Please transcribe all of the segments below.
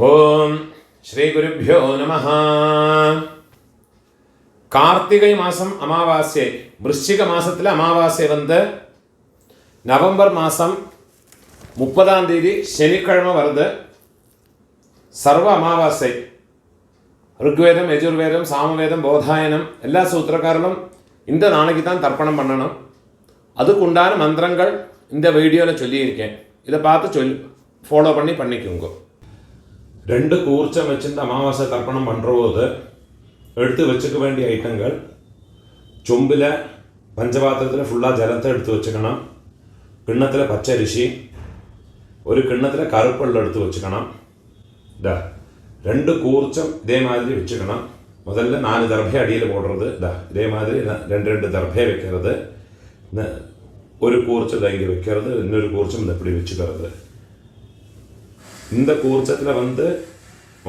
ஓம் ஸ்ரீ குருப்யோ நமஹ. கார்த்திகை மாதம் அமாவாசை, விருச்சிக மாதத்தில் அமாவாசை வந்து நவம்பர் மாதம் 30 சனிக்கிழமை வருது. சர்வ அமாவாசை. ருக்வேதம், யஜுர்வேதம், சாமவேதம், போதாயனம் எல்லா சூத்திரக்காரனும் இந்த நாளைக்கு தான் தர்ப்பணம் பண்ணணும். அதுக்குண்டான மந்திரங்கள் இந்த வீடியோவில் சொல்லியிருக்கேன். இதை பார்த்து ஃபாலோ பண்ணிக்கோங்க. 2 கூர்ச்சம் வச்சுட்டு அமாவாசை தர்ப்பணம் பண்ணுறபோது எடுத்து வச்சுக்க வேண்டிய ஐட்டங்கள், சொம்பில் பஞ்சபாத்திரத்தில் ஃபுல்லாக ஜலத்தை எடுத்து வச்சுக்கணும். கிண்ணத்தில் பச்சரிசி, ஒரு கிண்ணத்தில் கருப்பல் எடுத்து வச்சுக்கணும். 2 கூர்ச்சம் இதே மாதிரி வச்சுக்கணும். முதல்ல 4 தர்பை அடியில் போடுறது, இதே மாதிரி 2 தர்பை வைக்கிறது. ஒரு கூர்ச்சம் இங்கே வைக்கிறது, இன்னொரு கூர்ச்சம் இந்த இப்படி வச்சுக்கிறது. இந்த கூர்ச்சத்தில் வந்து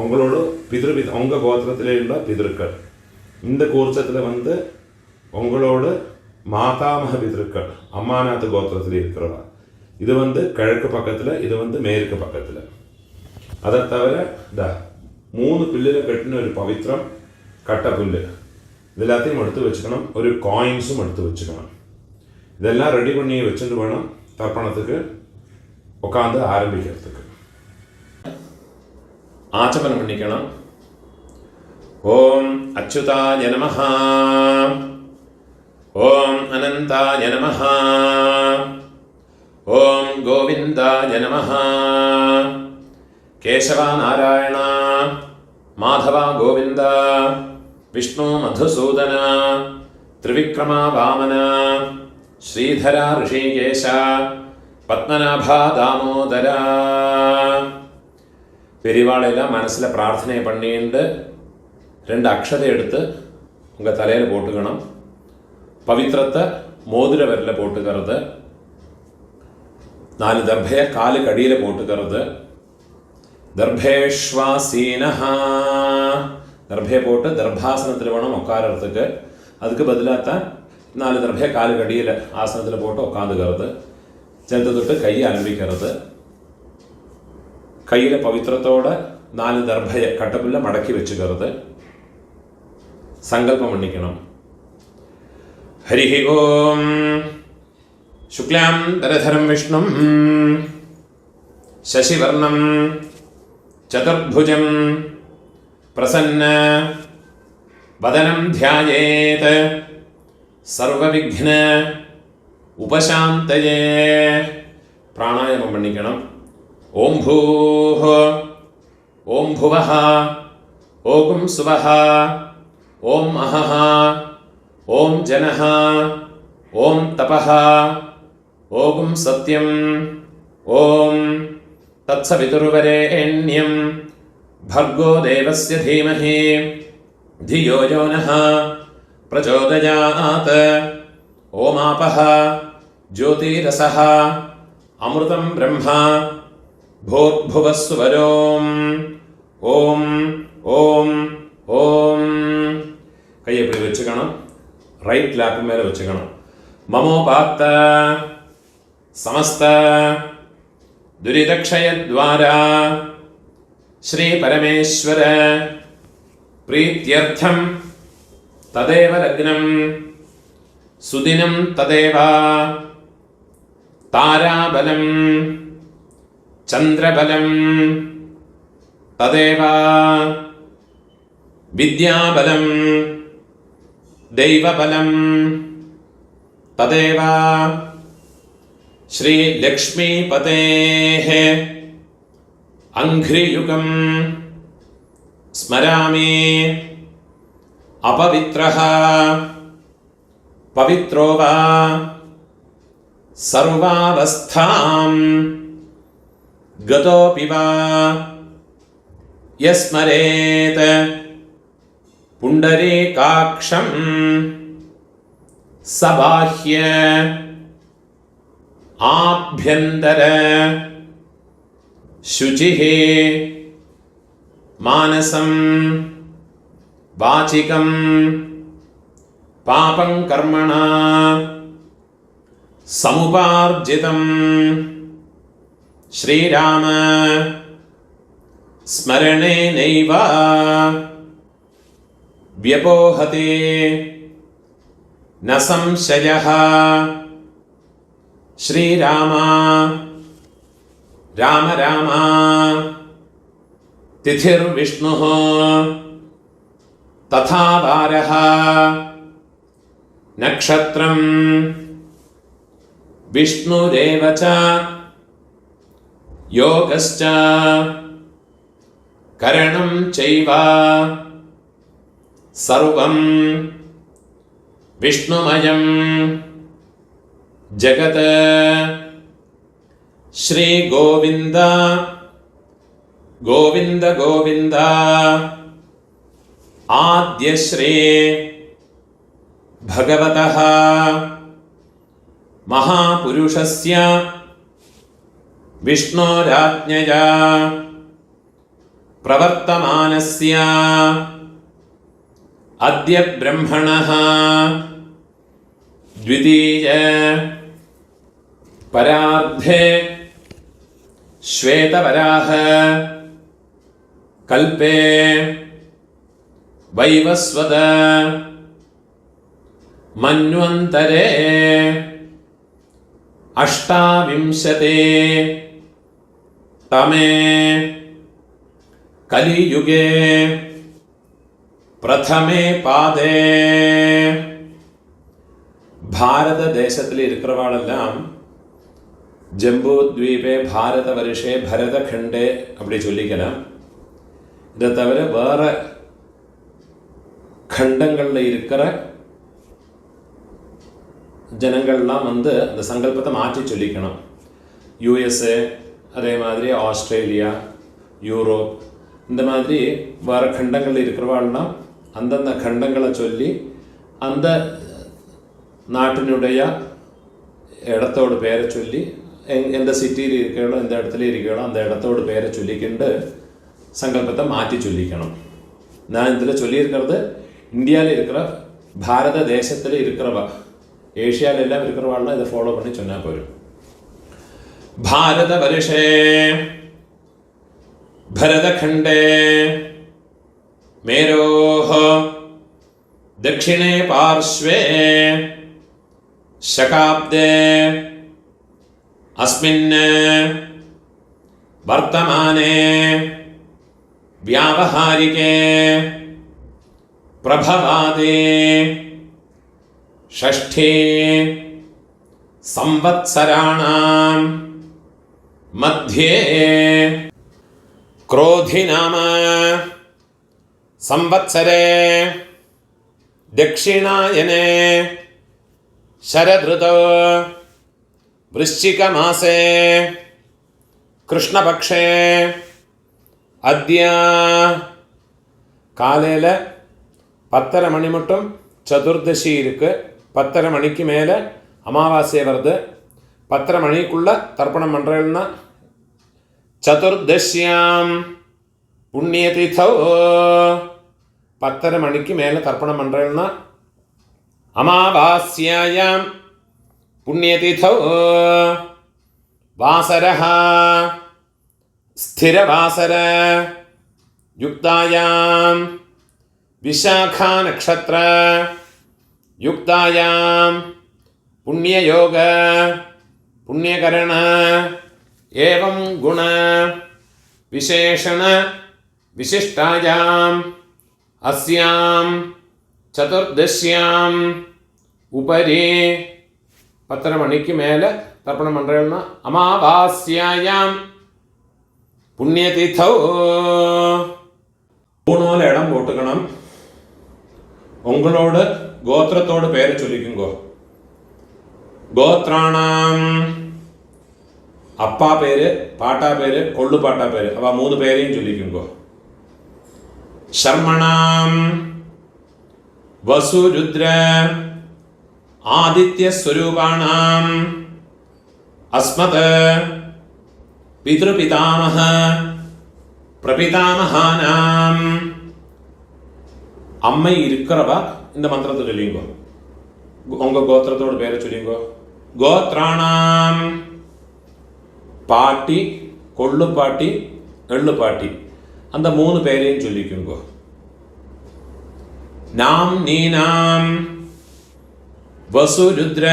உங்களோட உங்கள் கோத்திரத்திலே உள்ள பிதிருக்கள், இந்த கூர்ச்சத்தில் வந்து உங்களோட மாதாமக பிதிருக்கள், அம்மாநாத்து கோத்திரத்தில் இருக்கிறவா. இது வந்து கிழக்கு பக்கத்தில், இது வந்து மேற்கு பக்கத்தில். அதை தவிர 3 புல்லில் கட்டின ஒரு பவித்திரம், கட்டை புல், இது எல்லாத்தையும் எடுத்து வச்சுக்கணும். ஒரு காயின்ஸும் எடுத்து வச்சுக்கணும். இதெல்லாம் ரெடி பண்ணி வச்சுட்டு வேணும் தர்ப்பணத்துக்கு உட்காந்து ஆரம்பிக்கிறதுக்கு. ஆச்சமனம் பண்ணிக்கணும். ஓம் அச்சுதாய நமஹ, ஓம் அனந்தாய நமஹ, ஓம் கோவிந்தாய நமஹ, கேசவா நாராயண மாதவா கோவிந்த, விஷ்ணு மதுசூதன, திரிவிக்ரமா வாமன, ஸ்ரீதரா ரிஷிகேஷ, பத்மநாபா தாமோதரா. பெரியவாளெல்லாம் மனசில் பிரார்த்தனை பண்ணிட்டு 2 அக்ஷதை எடுத்து உங்கள் தலையில் போட்டுக்கணும். பவித்திரத்தை மோதிர விரலில் போட்டுக்கிறது. 4 தர்பையை காலுக்கு அடியில் போட்டுக்கிறது. தர்பேஷ்வாசீனஹா, தர்பையை போட்டு தர்பாசனத்தில் வேணும் உட்காரத்துக்கு. அதுக்கு பதிலாக தான் 4 தர்பையை காலுக்கு அடியில் ஆசனத்தில் போட்டு உட்காந்துக்கிறது. சேர்த்து தொட்டு கையை அலம்பிக்கிறது. கையில் பவித்திரத்தோட 4 தர்பையை கட்டப்புள்ள மடக்கி வச்சுக்கிறது. சங்கல்பம் பண்ணிக்கணும். ஹரிஹி ஓம் சுக்லாம் தரதரம் விஷ்ணும் சசிவர்ணம் சதுர்புஜம் பிரசன்ன வதனம் தியாயேத் சர்வவிக்ன உபசாந்தயே. பிராணாயாமம் பண்ணிக்கணும். ஓம் பூஹ, ஓம் புவஹ, ஓம் சுவஹ, ஓம் அஹஹ, ஓம் ஜனஹ, ஓம் தபஹ, ஓம் சத்யம், ஓம் தத்சவிதுர்வரேண்யம் भर्गो देवस्य धीमहि धियो यो नः प्रचोदयात्. ओमापः ज्योतिरसः अमृतं ब्रह्मा भूर्भुवः सुवरोम्. ओम ओम ओम. கை எப்படி வச்சுக்கணும்? ரைட் லேப் மேலே வச்சுக்கணும். மமோபாத்த சமஸ்த துரிதக்ஷயத்வாரா ஸ்ரீ பரமேஸ்வர பிரீத்யர்த்தம் ததேவ லக்னம் சுதினம் ததேவ தாராபலம் சந்திரபலம் ததேவ வித்யாபலம் தெய்வபலம் ததேவ ஸ்ரீ லக்ஷ்மீபதேஹ அங்க்ரியுகம் ஸ்மராமி. அபவித்ரஹ பவித்ரோ வா சர்வாவஸ்தாம் கதோபி வா யஸ்மரேத் புண்டரீகாக்ஷம் சபாஹ்ய ஆப்யந்தர शुचिः मानसं वाचिकं पापं कर्मणा समुपार्जितं श्रीराम स्मरणेनैव व्यपोहते न संशयः। श्रीराम राम राम तिथिर्विष्णुः तथा वारः नक्षत्रं विष्णुरेव च योगश्च करणं चैव सर्वं विष्णुमयं जगत्। श्री गोविंद गोविंद गोविंद आद्य श्री भगवतः महापुरुषस्य विष्णोराज्ञया प्रवर्तमानस्य अद्य ब्रह्मणः द्वितीय परार्धे श्वेतवराह कल्पे वैवस्वत मन्वन्तरे अष्टाविंशते तमे कलियुगे प्रथमे पादे भारतदेशत्तिल इरुक्करवाळेल्लाम जम्बूद्वीपे भारतवर्षे भरतखण्डे அப்படி சொல்லிக்கலாம். இதை தவிர வேற கண்டங்களில் இருக்கிற ஜனங்கள்லாம் வந்து அந்த சங்கல்பத்தை மாற்றி சொல்லிக்கணும். யூஎஸ்ஏ, அதே மாதிரி ஆஸ்திரேலியா, யூரோப், இந்த மாதிரி வேறு கண்டங்களில் இருக்கிறவாள்னா அந்தந்த கண்டங்களை சொல்லி அந்த நாட்டினுடைய இடத்தோட பேரை சொல்லி எந்த சிட்டியில் இருக்கிறோ எந்த இடத்துல இருக்கிறோ அந்த இடத்தோட பேரை சொல்லிக்கிண்டு சங்கல்பத்தை மாற்றி சொல்லிக்கணும். நான் இதில் சொல்லியிருக்கிறது இந்தியாவில் இருக்கிற பாரத தேசத்தில் இருக்கிறவா, ஏஷியாவில் எல்லாம் இருக்கிறவாள்லாம் இதை ஃபாலோ பண்ணி சொன்னால் போயிடும். பாரத வருஷே भरतखण्डे मेरोः दक्षिणे पार्श्वे शकाब्दे अस्मिन् वर्तमाने व्यावहारिके प्रभवादे षष्ठे संवत्सराणां मध्ये क्रोधि नाम संवत्सरे दक्षिणायने शरदृतौ वृश्चिकमासे कृष्णपक्षे अद्य காலையில் 10:30 மணி மட்டும் சதுர்தசி இருக்குது. 10:30 மணிக்கு மேலே அமாவாசை வருது. 10:30 மணிக்குள்ளே தர்ப்பணம் பண்ணுறேன்னா சதுர்தசியாம் புண்ணியதிதோ 10:30 மணிக்கு மேலே தர்ப்பணம் பண்ணுறேன்னா அமாவாஸ்யாயாம் புண்ணியதிதோ வாசரः ஸ்திரவாசர युक्तायां विशाखा नक्षत्र युक्तायां पुण्ययोग पुण्यकरण एवं गुण विशेषण विशिष्टायां अस्यां चतुर्दश्यां उपरि 10 மணிக்கு மேலே தர்ப்பணம் பண்ணுறேன்னா அமாவாஸ்யாயாம் புண்ணியதிதோ ஊனோல இடம் போட்டுக்கணும். உங்களோட கோத்திரத்தோட பேரை சொல்லிக்குங்கோ. கோத்ராணாம் அப்பா பேரு, பாட்டா பேரு, கொள்ளு பாட்டா பேரு, அவ 3 பேரையும் சொல்லிக்குங்கோ. சர்மணாம் வசு ருத்ர ஆதித்ய ஸ்வரூபாணாம் அஸ்மத் பித்ருபிதாமஹ பிரபிதாமஹானாம் அம்மை இருக்கிறவா இந்த மந்திரத்தை சொல்லிங்கோ. உங்க கோத்திரத்தோட பேரை சொல்லிங்கோ. கோத்ராணாம் பாட்டி, கொள்ளு பாட்டி, எள்ளு பாட்டி, அந்த 3 பேரையும் சொல்லிக்குங்கோ. நாம் நீனாம் வசு ருத்ர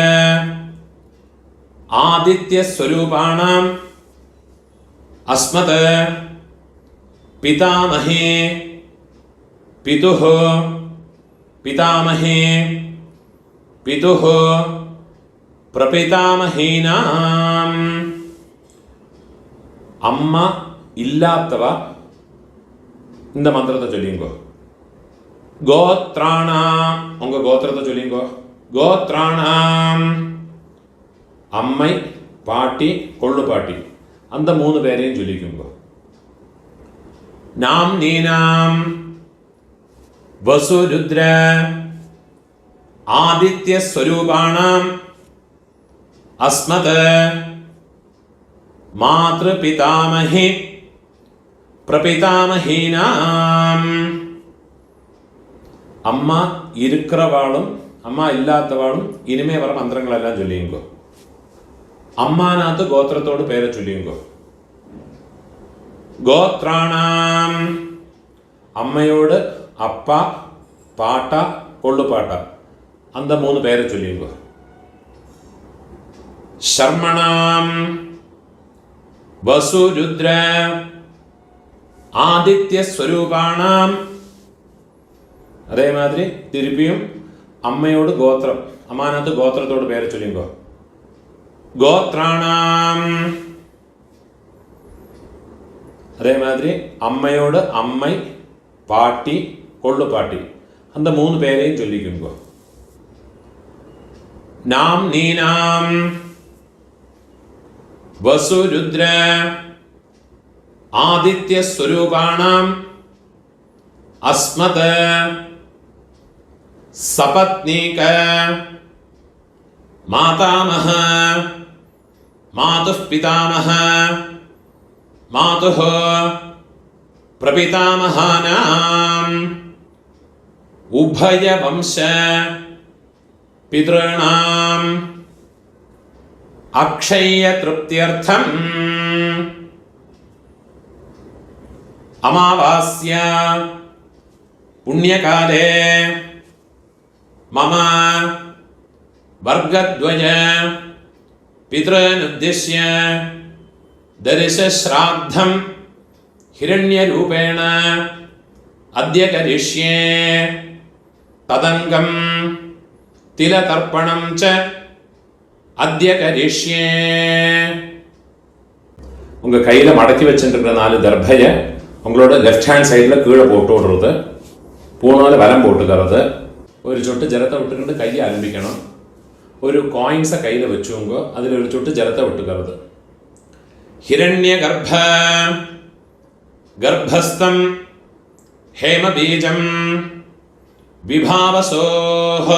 ஆதித்ய ஸ்வரூபாணாம் அஸ்மத் பிதாமஹே பிதுஹ பிதாமஹே பிதுஹ பிரபிதாமஹீனாம். அம்மா இல்லாதவ இந்த மந்திரத்தை சொல்லிங்கோ. கோத்ராணாம் உங்க கோத்திரத்தை சொல்லிங்கோ. கோத்ராணாம் அம்மை பாட்டி கொள்ளு பாட்டி அந்த 3 பேரையும் சொல்லிக்குங்கோ. நாம் நீனாம் வசு ருத்ர ஆதித்ய ஸ்வரூபாணாம் அஸ்மத் மாத்ரு பிதாமஹி பிரபிதாமஹீனாம். அம்மா இருக்கிறவாளும் அம்மா இல்லாதவாளும் இனிமே வர மந்திரங்களெல்லாம் சொல்லியுங்கோ. அம்மானாத்து கோத்திரத்தோடு பேரை சொல்லியுங்கோ. கோத்ராணாம் அம்மையோடு அப்பா பாட்டா கொள்ளு பாட்டா அந்த 3 பேரை சொல்லியுங்கோ. சர்மணாம் வசு ருத்ர ஆதித்ய ஸ்வரூபாணாம். அதே மாதிரி திருப்பியும் அம்மையோடு கோத்திரம் அம்மானாத்து கோத்திரத்தோடு பேரை சொல்லிங்கோ. கோத்ராணாம் அதே மாதிரி அம்மையோடு அம்மை பாட்டி கொள்ளு பாட்டி அந்த 3 பேரையும் சொல்லிக்குங்கோ. நாம் நீனாம் வசு ருத்ர ஆதித்ய ஸ்வரூபாணாம் அஸ்மத் சபத்னீக மாதாமஹ மாதுः பிதாமஹ மாதுः பிரபிதாமஹானாம் உபய வம்ச பித்ருணாம் அக்ஷய திருப்தியர்த்தம் அமாவாஸ்யா புண்ணியகாலே மம வர்கத்வய பித்ருனுத்திஷ்ய தரிசஸ்ராத்தம் ஹிரண்யரூபேண அத்ய கரிஷ்யே ததங்கம் திலதர்ப்பணம் ச அத்ய கரிஷ்யே. உங்க கையில மடக்கி வச்சுருக்கிற 4 தர்பைய உங்களோட லெஃப்ட் ஹேண்ட் சைடில் கீழே போட்டு விடுறது, பூணால வலம் போட்டுக்கிறது, ஒரு சொட்டு ஜலத்தை விட்டுக்கிட்டு கையை ஆரம்பிக்கணும். ஒரு காயின்ஸை கையில் வச்சுங்க, அதில் ஒரு சொட்டு ஜலத்தை விட்டுக்கிறது. ஹிரண்ய கர்ப்ப கர்ப்பஸ்தம் ஹேமபீஜம் விபாவசோஹ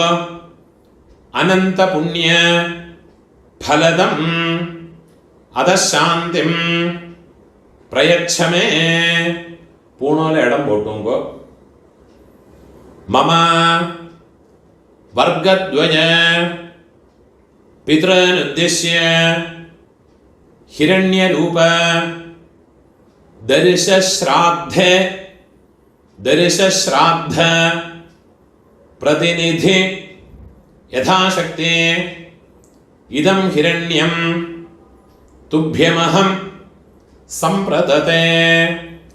அனந்த புண்ணிய ஃபலதம் அதசாந்திம் பிரயச்சமே. பூணால இடம் போட்டுங்கோ. மம வர்கத்வய பித்ருனுத்திஷ்ய ஹிரண்யரூப தரிசஸ்ராத்த பிரதிநிதி யதாசக்தி இதம் ஹிரண்யம் துப்யமஹம் சம்பிரததே.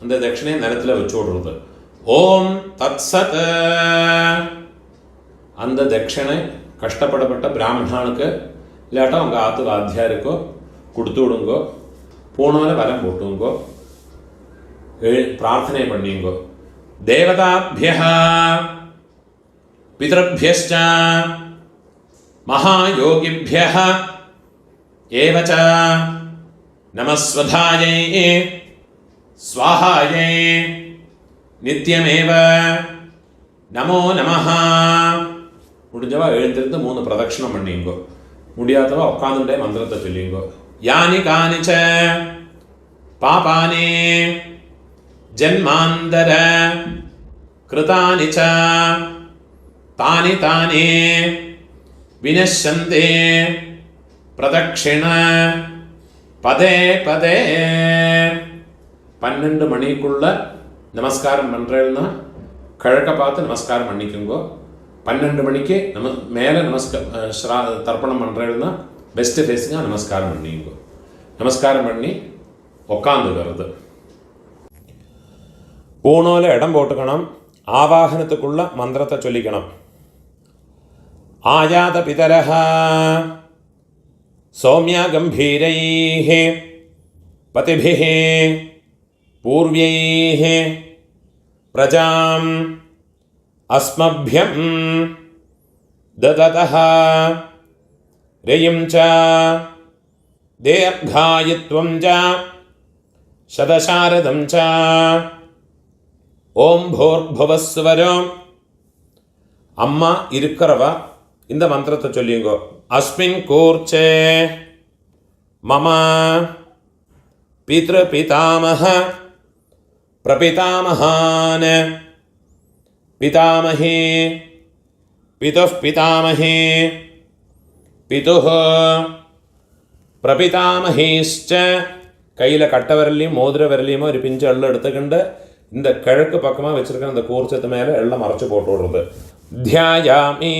அந்த தட்சிணையை நிலத்தில் வச்சு விடுறது. ஓம் தத்சத். அந்த தட்சிணை கஷ்டப்படப்பட்ட பிராமணனுக்கு இல்லாட்டா உங்கள் ஆத்து வாத்தியாருக்கோ கொடுத்து விடுங்கோ. பூணால வலம் போட்டுங்கோ, பிரார்த்தனை பண்ணிங்கோ. தேவதாபியः பிதృभ्यश्च மகாயோகிभ्यः ஏவ ச நமஸ்வதாயை ஸ்வாஹாயை நித்யமேவ நமோ நமஹ. முடிஞ்சவா எழுந்திருந்து 3 பிரதட்சணம் பண்ணிங்கோ. முடியாதவா உட்காந்துட்டே மந்திரத்தை சொல்லிங்கோ. யானி கானிச்ச பாபானி ஜன்மாந்தர கிருதானி ச தானி தானி வினஷ்யந்தே பிரதட்சிண பதே பதே. 12 மணிக்குள்ள நமஸ்காரம் பண்ணுறேன்னா கிழக்க பார்த்து நமஸ்காரம் பண்ணிக்கோங்க. 12 மணிக்கு மேலே தர்ப்பணம் பண்ணுறேன்னா பெஸ்ட்டு ஃபேஸுங்க நமஸ்காரம் பண்ணிக்கோ. நமஸ்காரம் பண்ணி உக்காந்துக்கிறது. பூணோல இடம் போட்டுக்கணும். ஆவாகனத்துக்குள்ள மந்திரத்தை சொல்லிக்கணும். ஆயாத பிதரஹ சௌமியா கம்பீரைஹ பதிபிஹ பூர்வைஹ பிரஜாம் அஸ்மப்யம் தததஹ ரயம் ச தீர்காயத்வம் ச சதசாரதம் ச ஓம் பூர்புவஸ்வரம். அம்மா இருக்கிறவ இந்த மந்திரத்தை சொல்லிங்கோ. அஸ்மின் கூர்ச்சே மம பித்ருபிதாமஹ பிரபிதாமஹான் பிதாமஹே பிதுஃப் பிதாமஹே பிதுஹ பிரபிதாமஹேஷ்ச. கையில் கட்ட விரலையும் மோதிர விரலையுமோ ஒரு பிஞ்சு எள்ளு எடுத்துக்கிண்டு இந்த கிழக்கு பக்கமாக வச்சிருக்கிற இந்த கூர்ச்சத்து மேலே எல்லாம் மறைச்சு போட்டு விடுறது. தியாயாமி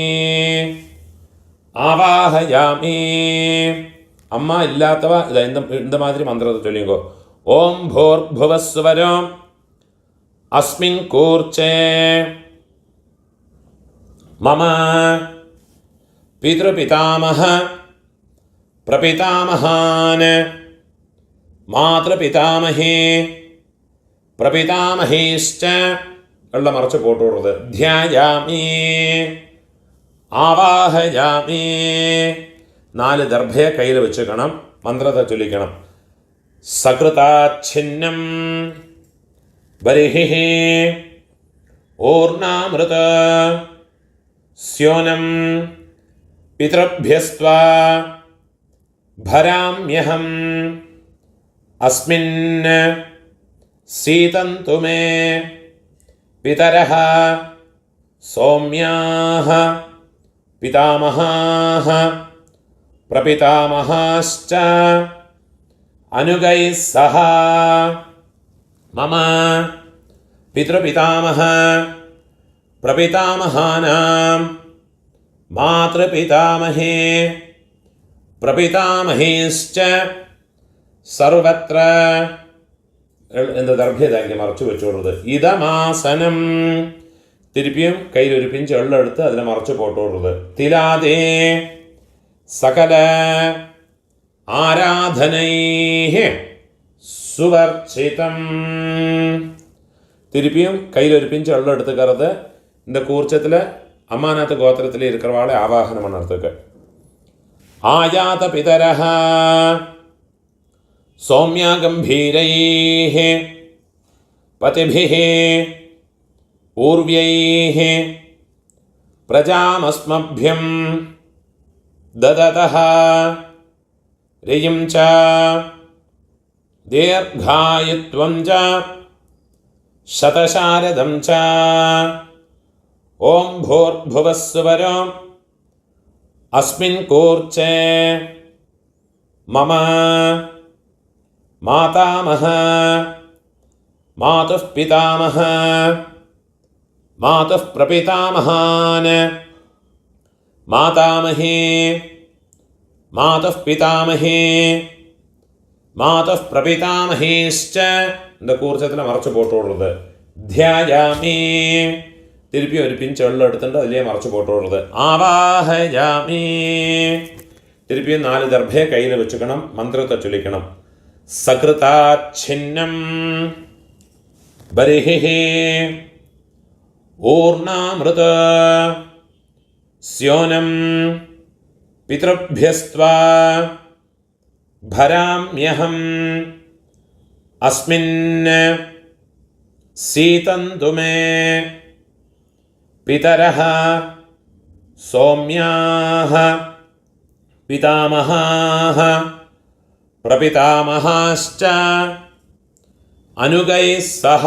ஆவாஹயாமி. அம்மா இல்லாதவ இதை இந்த மாதிரி மந்திரத்தை சொல்லிங்கோ. ஓம் பூர்புவஸ்வரம் அஸ்மின் கூர்ச்சே மம பித்ருபிதாமஹ பிரபிதாமஹான் மாத்ருபிதாமஹே பிரபிதாமஹேஷ்ச எல்லாம் மறைச்சு போட்டு விடுறது. தியாயாமி ஆவாஹயாமி. 4 தர்பையை கையில் வச்சுக்கணும். மந்திரத்தை சொல்லிக்கணும். சக்ருதாச்சின்னம் பரிஹி ஓர்ணாமிருத ஸ்யோனம் பித்ருப்யஸ்த்வா பராம்யஹம் அஸ்மின் சீதந்து மே பிதரஹ சௌம்யாஹ பிதாமஹாஹ பிரபிதாமஹாஷ்ச அனுகைः சஹ. மம பித்ருபிதாமஹ பிரபிதாமஹானாம் மாத்ருபிதாமஹே பிரபிதாமஹேஷ்ச சர்வத்ர. இந்த தர்பையை இங்கே மறைச்சு வச்சு விடுறது. இதமாசனம். திருப்பியும் கையில் ஒரு பிஞ்சு எள்ளு எடுத்து அதில் மறைச்சு போட்டு விடுறது. திலாதே சகல ஆராதனை சுவர்ச்சிதம். திருப்பியும் கையில் ஒரு பிஞ்சு எள்ளு எடுத்துக்கிறது. இந்த கூர்ச்சத்தில் அம்மாநாத் கோத்திரத்தில் இருக்கிறவாளை ஆவாகனம் பண்ணுறதுக்கு. ஆயாத பிதரஹ சௌமியா கம்பீரைஹ பதிபிஹ பூர்வைஹ பிரஜாமஸ்மப்யம் தததஹ ரயம் ச தீர்காயத்வம் ச சதசாரதம் ச ஓம் பூர்புவஸ்வரம் அஸ்மின் கூர்ச்சே மம மாதாமஹ மாதுஃ பிதாமஹ மாதுஃ பிரபிதாமஹான் மாதாமஹே மாதுஃ பிதாமஹே மாதுஃ பிரபிதாமஹேஷ்ச. இந்த கூர்ச்சத்தில் மறைச்சு போட்டு விடுறது. தியாயாமி. திருப்பி ஒரு பிஞ்சு எள்ளு எடுத்துட்டு അതിലേ മറച്ചു പോട്ട് വിടുறது. ആവാഹയാമി. திருப்பியும் 4 தர்பையை கையில் வச்சுக்கணும். மந்திரத்தை சொல்லிக்கணும். சக்ருதாச்சின்னம் பரிஹி ஊர்ணாமிருத ஸ்யோனம் பித்ருப்யஸ்த்வா பராம்யஹம் அஸ்மின் சீதந்து மே பிதரஹ சௌம்யாஹ பிதாமஹாஹ பிரபிதாமஹாஷ்ச அனுகைः சஹ.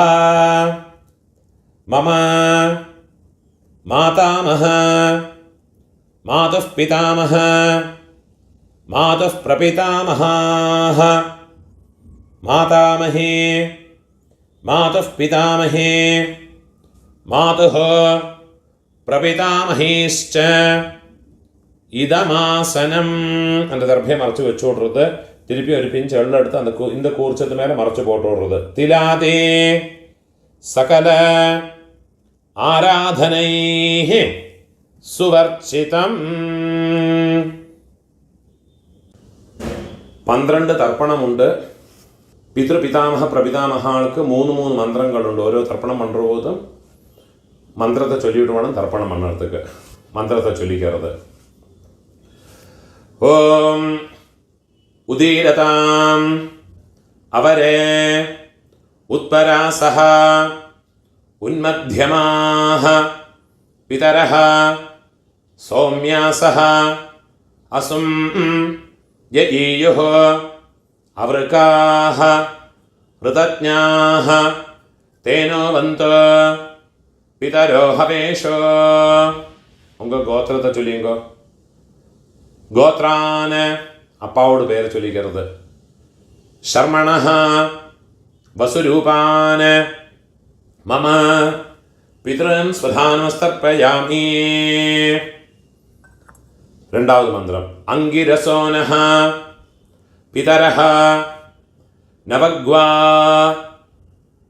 மம மாதாமஹ மாதுஃ பிதாமஹ மாதுஃ பிரபிதாமஹாஹ மாதாமஹே മാതുഃ പിതാമഹേ മാതുഃ പ്രപിതാമഹേശ്ച இதமாசனம். அந்த தர்பையை மறைச்சு வச்சு விடுறது. திருப்பி ஒரு பிஞ்சு எள்ள எடுத்து அந்த இந்த கூர்ச்சத்து மேலே மறைச்சு போட்டு விடுறது. திலாதே சகல ஆராதனை சுவர்ச்சிதம். 12 തർപ്പണമുണ്ട്. പിതൃപിതാമഹ പ്രപിതാമഹാൾക്ക് 3 മന്ത്രങ്ങളുണ്ട്. ഓരോ തർപ്പണം പണ്ടുപോതും മന്ത്രത്തെ ചൊല്ലിയിട്ട് വേണം തർപ്പണം പണ്ണടത്തേക്ക്. മന്ത്രത്തെ ചൊല്ലിക്കരുത്. ഓം ഉദീരതാം അവരെ ഉത്പരാസഹ ഉന്മധ്യമാഹ പിതരഃ സൗമ്യാസഹ അസും യയീയുഃ അവൃകാഃ ഋതജ്ഞാഃ തേനോ വന്തു പിതരോ ഹവേഷോ. ഉങ്ക ഗോത്രത്തെ ചൊല്ലിങ്കോ. ഗോത്രാന് അപ്പാവോട് പേര് ചൊല്ലിക്കരുത്. ശർമ്മണഃ വസുരൂപാന് മമ പിതൃൻ സ്വധാനമസ്തർപ്പയാമി. രണ്ടാമത് മന്ത്രം. അങ്കിരസോനഃ പിതരഃ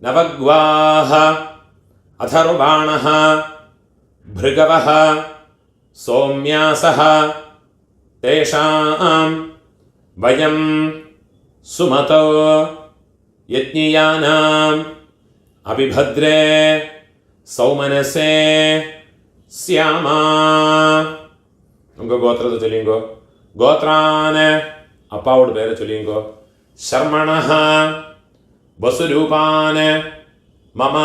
നവഗ്വാഃ അഥർവാണഃ ഭൃഗവഃ സൗമ്യാസഃ തേഷാം വയം സുമതോ യജ്ഞിയാനാം അഭിഭദ്രേ സൗമനസേ സ്യാമാ. നമുക്ക് ഗോത്രത്തെ ചൊല്ലിങ്കോ. ഗോത്രാന് അപ്പാവോട് പേരെ ചൊല്ലിങ്കോ. ശർമ്മണഃ വസുരൂപാന് മമ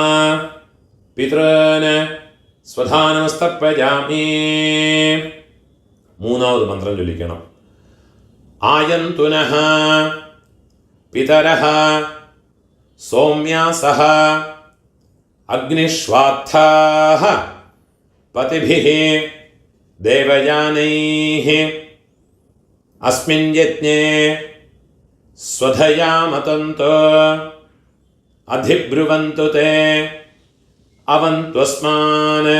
പിതൃന് സ്വധാനമസ്തർപ്പയാമി. മൂന്നാമത് മന്ത്രം ചൊല്ലിക്കണം. ആയന്തുനഃ പിതരഃ സൗമ്യാസഃ അഗ്നിഷ്വാത്ഥാഃ പതിഭിഃ ദേവയാനൈഃ അസ്മിൻ യജ്ഞേ സ്വധയാ മതന്തോ അധിബ്രുവന്തു തേ അവന്ത്വസ്മാന്.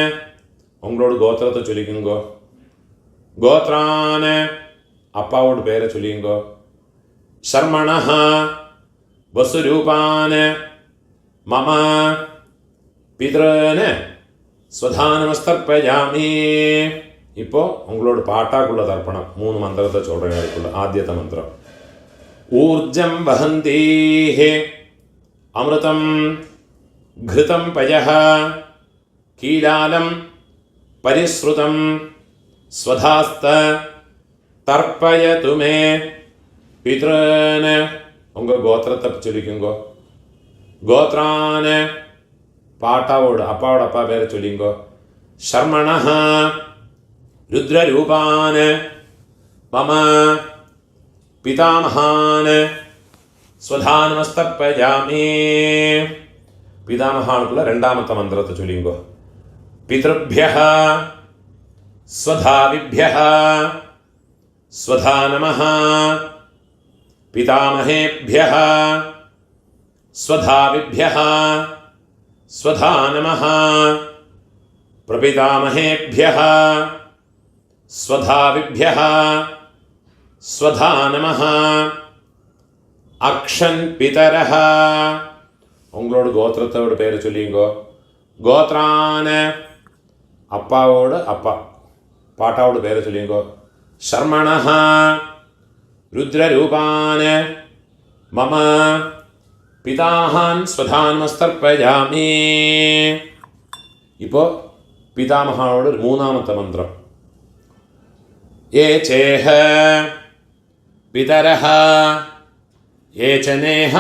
ഉങ്ങളോട് ഗോത്രത്തെ ചൊല്ലിക്കുങ്കോ. ഗോത്രാന് അപ്പാവോട് പേരെ ചൊല്ലിങ്കോ. ശർമ്മണഃ വസുരൂപാന് മമ പിതൃന് സ്വധാനമസ്തർപ്പയാമി. ഇപ്പോൾ ഉങ്ങളോട് പാട്ടാക്കുള്ള തർപ്പണം 3 മന്ത്രത്തെ ചൊല്ലുള്ള ആദ്യത്തെ മന്ത്രം. ഊർജം വഹന്തീഃ അമൃതം ഘൃതം പയഃ കീലാലം പരിശ്രുതം സ്വധാസ്ത തർപ്പയതു മേ പിതൃന്. ഉങ്ക ഗോത്രത്തെ ചൊല്ലിക്കുങ്കോ. ഗോത്രാന് പാട്ടാവോട് അപ്പാവോട് അപ്പാ പേരെ ചൊല്ലിങ്കോ. ശർമ്മണഃ രുദ്രരൂപാന് മമ പിതാമഹാന് സ്വധാനമസ്തർപ്പയാമി. പിതാമഹാൾക്കുള്ള രണ്ടാമത്തെ മന്ത്രത്തെ ചൊല്ലിങ്കോ. പിതൃഭ്യഃ സ്വധാവിഭ്യഃ സ്വധാ നമഃ. പിതാമഹേഭ്യഃ സ്വധാവിഭ്യഃ സ്വധാ നമഃ. പ്രപിതാമഹേഭ്യഃ സ്വധാവിഭ്യഃ സ്വധാ നമഃ. അക്ഷൻ പിതരഃ. ഉങ്ങളോട് ഗോത്രത്തോട് പേര് ചൊല്ലിങ്കോ. ഗോത്രാന് അപ്പാവോട് അപ്പ പാട്ടാവോട് പേര് ചൊല്ലിങ്കോ. ശർമ്മണഃ രുദ്രരൂപാന് മമ പിതാഹാൻ സ്വധാനമസ്തർപ്പയാമി. ഇപ്പോൾ പിതാമഹാനോട് മൂന്നാമത്തെ മന്ത്രം. യേ ചേഹ പിതരഃ യേ ച നേഹ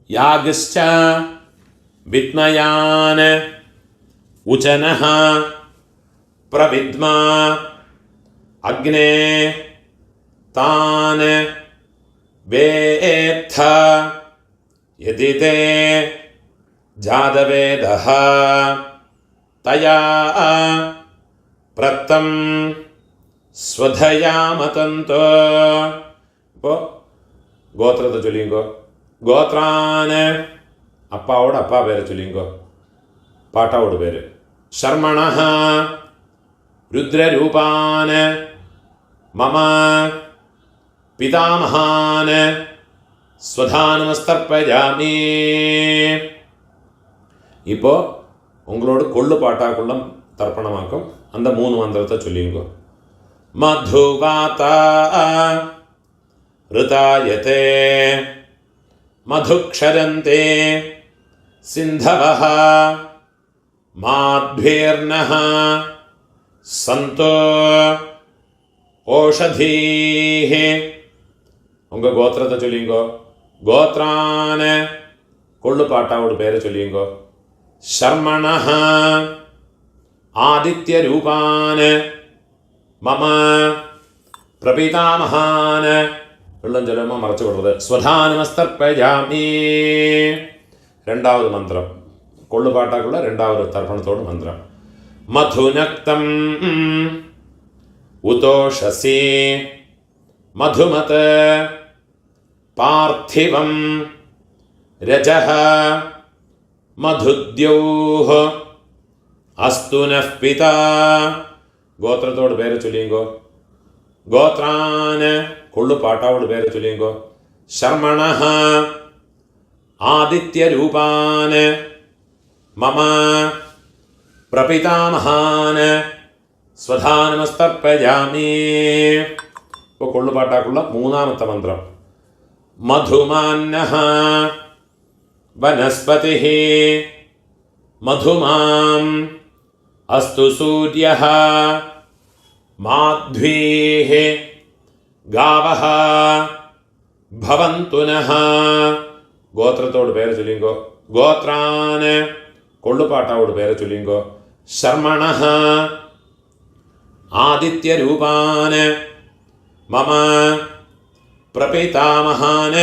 യാഗശ്ച വിദ്മയാൻ ഉചനഃ പ്രവിദ്മാ അഗ്നേ താൻ വേത്ഥ യദി തേ ജാതവേദഃ തയാ പ്രത്തം സ്വധയാ മതന്തോ. ഇപ്പോൾ ഗോത്രത്തെ ചൊല്ലിങ്കോ. ഗോത്രാന് அப்பாவோட அப்பா பேரை சொல்லிங்கோ. பாட்டாவோட பேர் ஷர்மணஹ ருத்ரரூபான மம பிதாமகான ஸ்வதானமஸ்தர்ப்பயாமி. இப்போ உங்களோட கொள்ளு பாட்டாக்குள்ள தர்ப்பணமாக்கும் அந்த 3 மந்திரத்தை சொல்லிங்கோ. மதுவாதா ருதாயதே மதுக்ஷரந்தே சிந்தவஹ மாத்பீர்ணஹ சந்தோ ஓஷதீஹ. உங்கள் கோத்திரத்தை சொல்லிங்கோ. கோத்ரான கொள்ளு பாட்டாவோட பேரை சொல்லிங்கோ. ஷர்மணஹ ஆதித்ய ரூபான மம பிரபிதாமகான வெள்ளம் சொல்லுமா மறைச்சு கொடுறது ஸ்வதானமஸ்தர்ப்பயாமி. 2வது மந்திரம் கொள்ளு பாட்டாக்குள்ள 2வது தர்ப்பணத்தோடு மந்திரம். மதுநக்தம் உதோஷசி மதுமத பார்த்திவம் ரஜஹ மதுத்யோஹ அஸ்து நஃப் பிதா. கோத்திரத்தோடு பேரை சொல்லிங்கோ. கோத்ரான கொள்ளு பாட்டாவோட பேரை சொல்லிங்கோ. ஷர்மணஹ ஆதித்ய ரூபான மம பிரபிதாமகான ஸ்வதானமஸ்தர்ப்பயாமி. இப்போ கொள்ளு பாட்டாக்குள்ள 3ാമത്തെ மந்திரம். மதுமான்னஹ வனஸ்பதிஹ மதுமாம் அஸ்து சூர்யஹ மாத்வீஹ காவஹ பவந்து நஹ. கோத்திரத்தோடு பேரை சொல்லிங்கோ. கோத்ரான கொள்ளு பாட்டாவோட பேரை சொல்லிங்கோ. ஷர்மணஹ ஆதித்ய ரூபான மம பிரபிதாமகான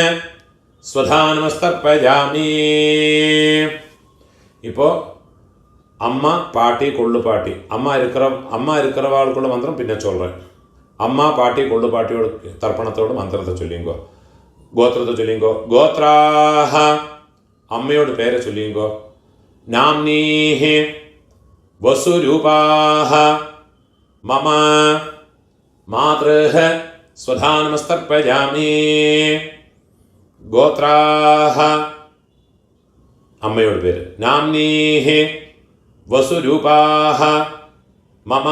ஸ்வதானமஸ்தர்ப்பயாமி. இப்போ அம்மா பாட்டி கொள்ளு பாட்டி அம்மா இருக்கிறவாளுக்குள்ள மந்திரம் பின்ன சொல்கிறேன். அம்மா பாட்டி கொள்ளு பாட்டியோட தர்ப்பணத்தோட மந்திரத்தை சொல்லிங்கோ. கோத்திரத்தை சொல்லிங்கோ. கோத்ராஹ அம்மையோட பேரை சொல்லிங்கோ. நாம்னீஹ வசுரூபாஹ மம மாத்ருஹ ஸ்வதானமஸ்தர்ப்பயாமி. கோத்ராஹ அம்மையோட பேர். நாம்னீஹ வசுரூபாஹ மம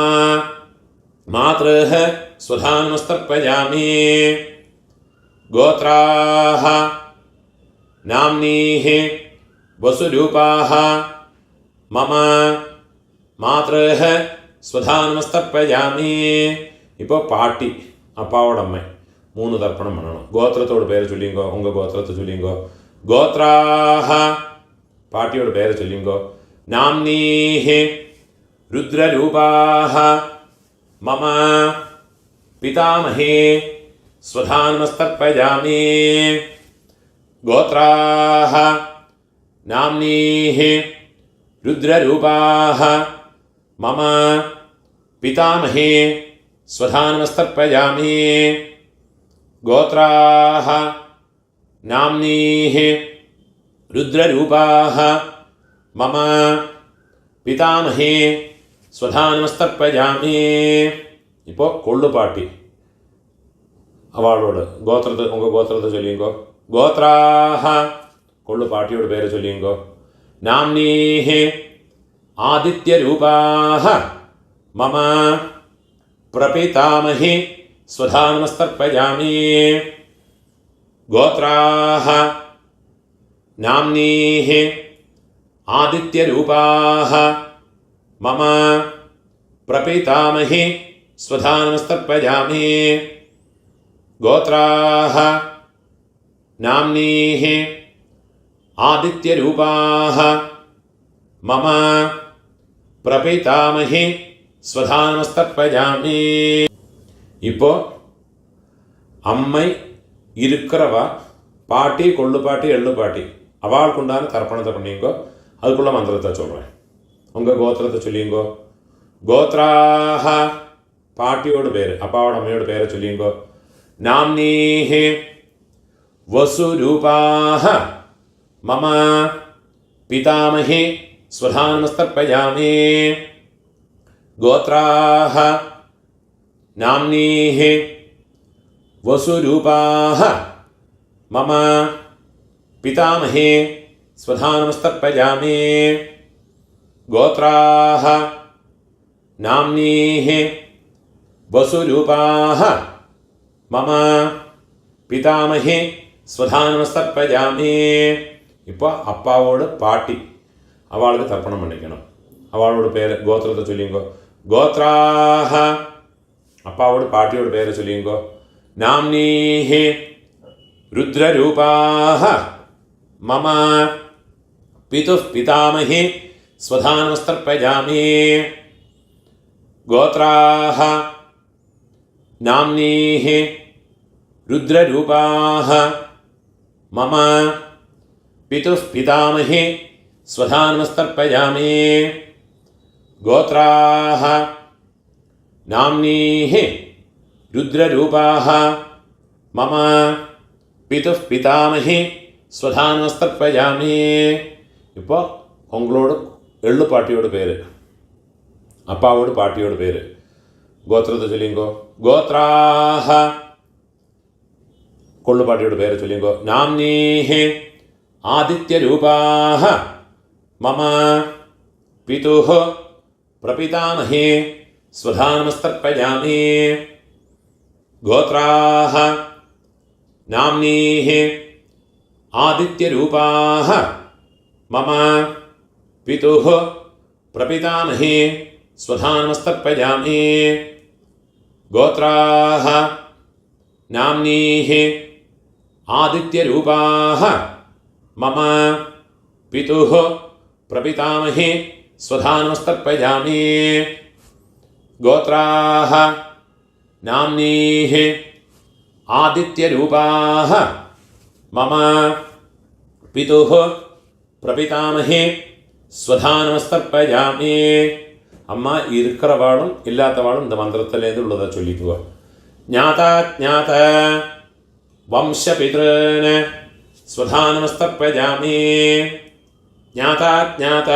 மாத்ருஹ ஸ்வதானமஸ்தர்ப்பயாமி. கோத்ராஹ நாம்னீஹ வசுரூபாஹ மம மாத்ருஹ ஸ்வதானமஸ்தர்ப்பயாமி. இப்போ பாட்டி அப்பாவோட அம்மை 3 தர்ப்பணம் பண்ணணும். கோத்திரத்தோட பேரை சொல்லிங்கோ. உங்கள் கோத்திரத்தை சொல்லிங்கோ. கோத்ராஹ பாட்டியோட பேரை சொல்லிங்கோ. நாம்னீஹ ருத்ரரூபாஹ மம பிதாமஹே ஸ்வதானமஸ்தர்ப்பயாமி. கோத்ராஹ நாம்னீஹ ருத்ரரூபாஹ மம பிதாமஹே ஸ்வதானமஸ்தர்ப்பயாமி. கோத்ராஹ நாம்னீஹ ருத்ரரூபாஹ மம பிதாமஹே ஸ்வதானமஸ்தர்ப்பயாமி. இப்போ கொள்ளு பாட்டி அவளோட கோத்திரத்தை உங்கள் கோத்திரத்தை சொல்லிங்கோ. கோத்ராஹ கொள்ளு பாட்டியோட பேரை சொல்லிங்கோ. நாம்னீஹ ஆதித்ய ரூபாஹ மம பிரபிதாமஹே ஸ்வதானமஸ்தர்ப்பயாமி. கோத்ராஹ நாம்னீஹ ஆதித்ய ரூபாஹ மம பிரபிதாமஹே ஸ்வதானமஸ்தர்ப்பயாமி. கோத்ராஹ நாம்னீஹ ஆதித்ய ரூபாஹ மம பிரபிதாமஹே ஸ்வதானமஸ்தர்ப்பயாமி. இப்போ அம்மை இருக்கிறவா பாட்டி கொள்ளு பாட்டி எள்ளு பாட்டி அவளுக்கு உண்டான தர்ப்பணத்தை பண்ணிங்கோ. அதுக்குள்ள மந்திரத்தை சொல்கிறேன். உங்கள் கோத்திரத்தை சொல்லிங்கோ. கோத்ராஹ பாட்டியோட பேர் அப்பாவோட அம்மையோட பேரை சொல்லிங்கோ. நாம்னீஹ வசுரூபாஹ மம पितामहे स्वधानमस्तर्पयामि गोत्राः नाम्नीः वसुरूपाः मम पितामहे स्वधानमस्तर्पयामि गोत्राः नाम्नीः वसुरूपाः मम पितामहे स्वधानमस्तर्पयामि இப்போ அப்பாவோட பாட்டி அவளுக்கு தர்ப்பணம் பண்ணிக்கணும். அவளோட பேர் கோத்திரத்தை சொல்லிங்கோ. கோத்ராஹ அப்பாவோட பாட்டியோட பேரை சொல்லிங்கோ. நாம்னீஹி ருத்ரரூபாஹ மம பிதுः பிதாமஹி ஸ்வதானமஸ்தர்ப்பயாமி கோத்ராஹ நாம்னீஹி ருத்ரரூபாஹ மம पितुः पितामहे स्वधानमस्तर्पयामि गोत्राः नाम्नीः रुद्ररूपाः मम पितुः पितामहे स्वधानमस्तर्पयामि இப்போ உங்களோட எள்ளு பாட்டியோட பேர் அப்பாவோட பாட்டியோட பேர் கோத்திரத்தை சொல்லிங்கோ. கோத்ராஹ கொள்ளு பாட்டியோட பேரை சொல்லிங்கோ. நாம்னீஹி आदित्यरूपाः मम पितुः प्रपितामहे स्वधानमस्तर्पयामि गोत्राः नाम्नीः आदित्यरूपाः मम पितुः प्रपितामहे स्वधानमस्तर्पयामि गोत्राः नाम्नीः आदित्यरूपाः मम पितुः प्रपितामहे स्वधानमस्तर्पयामि गोत्राः नाम्नीः आदित्यरूपाः मम पितुः प्रपितामहे स्वधानमस्तर्पयामि அம்மா இருக்கிறவாளும் இல்லாதவாளும் இந்த மந்திரத்திலேருந்து உள்ளதை சொல்லிக்குவோம். ஞாதா ஞாத வம்சபித்ருன் स्वधानमस्तर्पयामि ज्ञाता ज्ञात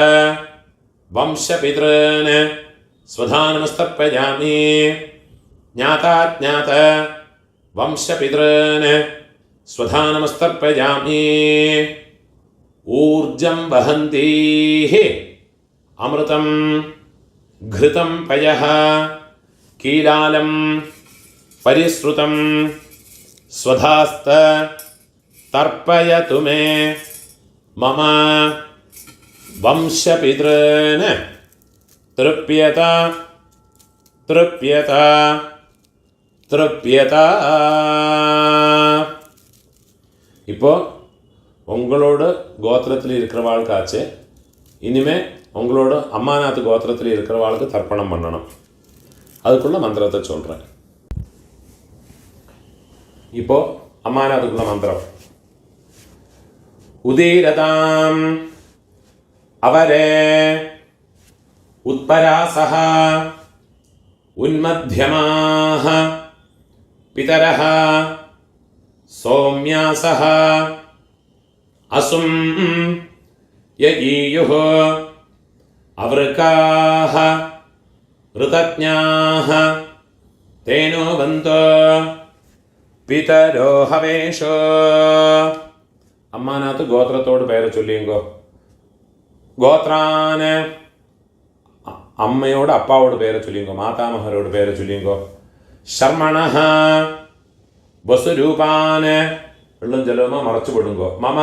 वंशपितॄन् स्वधानमस्तर्पयामि ज्ञाता ज्ञात वंशपितॄन् स्वधानमस्तर्पयामि ऊर्जं वहन्तीः अमृतं घृतं पयः कीलालं परिसृतं स्वधास्त तर्पयतु मे मम वंशपितॄन् तृप्यत तृप्यत तृप्यत. இப்போ உங்களோட கோத்திரத்தில் இருக்கிறவாளுக்காச்சு இனிமே உங்களோட அம்மாநாத்து கோத்திரத்தில் இருக்கிறவாளுக்கு தர்ப்பணம் பண்ணணும். அதுக்குள்ள மந்திரத்தை சொல்கிறேன். இப்போ அம்மாநாத்துக்குள்ள மந்திரம். उदीरताम् अवरे उत्परासः उन्मध्यमाः पितरः सौम्यासः असुं यईयुः अवृकाः ऋतज्ञाः तेनो बन्तो पितरो हवेशो. അമ്മാനാത്ത് ഗോത്രത്തോട് പേരെ ചൊല്ലിയുങ്കോ. ഗോത്രാന് അമ്മയോട് അപ്പാവോട് പേരെ ചൊല്ലിയുങ്കോ. മാതാമഹരോട് പേരെ ചൊല്ലിയുങ്കോ. ശർമ്മണഃ വസുരൂപാന് വെള്ളം ജലവുമ മറച്ചു വിടുങ്കോ. മമ